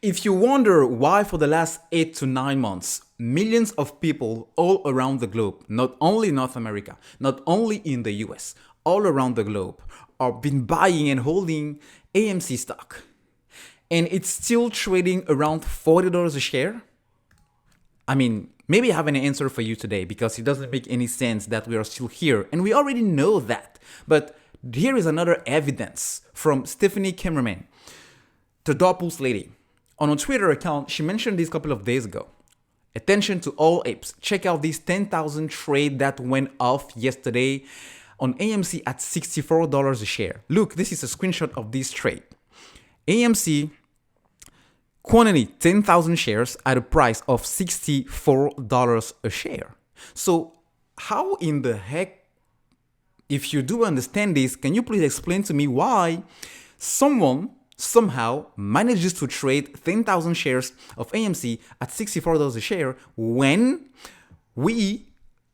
If you wonder why for the last 8 to 9 months, millions of people all around the globe, not only North America, not only in the US, all around the globe, are been buying and holding AMC stock, and it's still trading around $40 a share, I mean, maybe I have an answer for you today because it doesn't make any sense that we are still here, and we already know that. But here is another evidence from Stephanie Kimmerman, the Doppels lady. On her Twitter account, she mentioned this a couple of days ago. Attention to all apes. Check out this 10,000 trade that went off yesterday on AMC at $64 a share. Look, this is a screenshot of this trade. AMC quantity 10,000 shares at a price of $64 a share. So how in the heck, if you do understand this, can you please explain to me why someone somehow manages to trade 10,000 shares of AMC at $64 a share when we,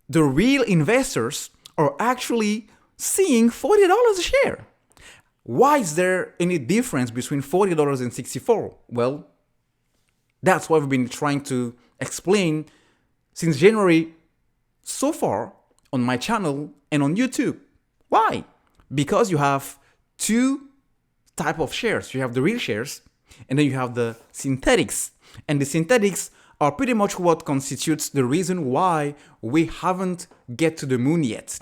the real investors, are actually seeing $40 a share? Why is there any difference between $40 and $64? Well, that's what we've been trying to explain since January so far on my channel and on YouTube. Why? Because you have two type of shares. You have the real shares, and then you have the synthetics. And the synthetics are pretty much what constitutes the reason why we haven't get to the moon yet.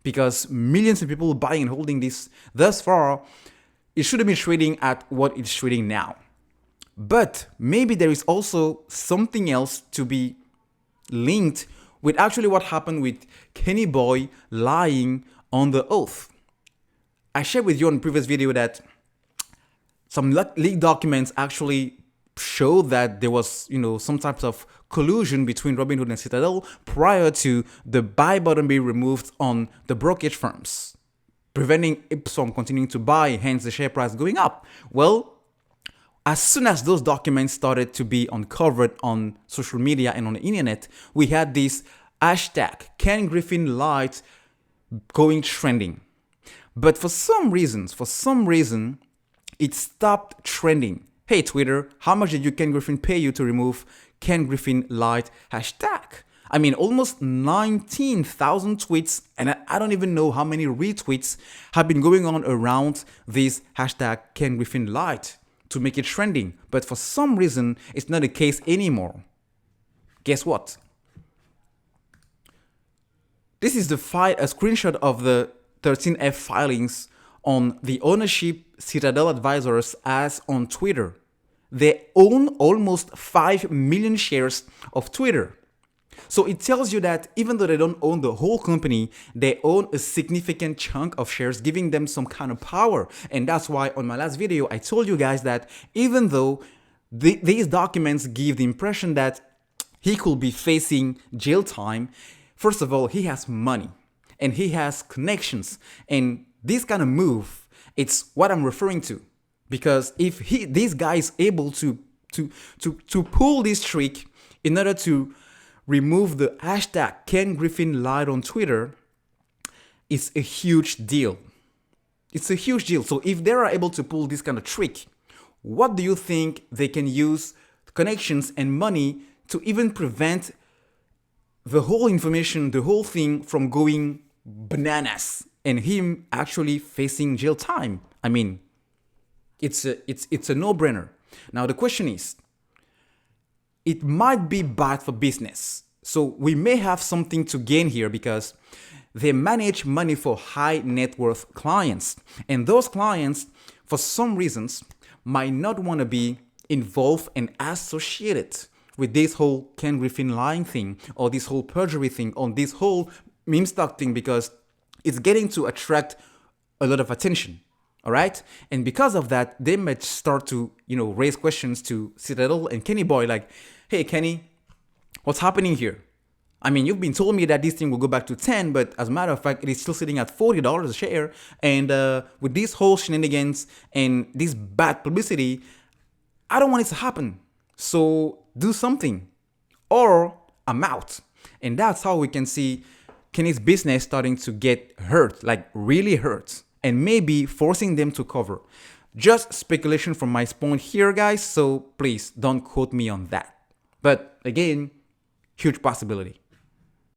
Because millions of people buying and holding this thus far, it should have been trading at what it's trading now. But maybe there is also something else to be linked with actually what happened with Kenny Boy lying on the oath. I shared with you in the previous video that some leaked documents actually show that there was, some types of collusion between Robinhood and Citadel prior to the buy button being removed on the brokerage firms, preventing it from continuing to buy, hence the share price going up. Well, as soon as those documents started to be uncovered on social media and on the internet, we had this hashtag Ken Griffin light going trending. But for some reason, it stopped trending. Hey Twitter, how much did Ken Griffin pay you to remove Ken Griffin light hashtag? I mean, almost 19,000 tweets, and I don't even know how many retweets have been going on around this hashtag Ken Griffin light to make it trending. But for some reason, it's not the case anymore. Guess what? This is a screenshot of the 13F filings on the ownership Citadel Advisors as on Twitter. They own almost 5 million shares of Twitter. So it tells you that even though they don't own the whole company, they own a significant chunk of shares, giving them some kind of power. And that's why on my last video, I told you guys that even though these documents give the impression that he could be facing jail time, first of all, he has money and he has connections, and this kind of move, it's what I'm referring to. Because if this guy is able to pull this trick in order to remove the hashtag Ken Griffin lied on Twitter, it's a huge deal. It's a huge deal. So if they are able to pull this kind of trick, what do you think they can use connections and money to even prevent the whole information, the whole thing from going bananas and him actually facing jail time? I mean, it's a no-brainer. Now the question is, it might be bad for business. So we may have something to gain here because they manage money for high net worth clients. And those clients, for some reasons, might not want to be involved and associated with this whole Ken Griffin lying thing, or this whole perjury thing, or this whole meme stock thing, because it's getting to attract a lot of attention. All right. And because of that, they might start to, raise questions to Citadel and Kenny Boy like, hey, Kenny, what's happening here? I mean, you've been told me that this thing will go back to 10, but as a matter of fact, it is still sitting at $40 a share. And with these whole shenanigans and this bad publicity, I don't want it to happen. So do something or I'm out. And that's how we can see Kenny's business starting to get hurt, like really hurt, and maybe forcing them to cover. Just speculation from my point here, guys, so please don't quote me on that. But again, huge possibility.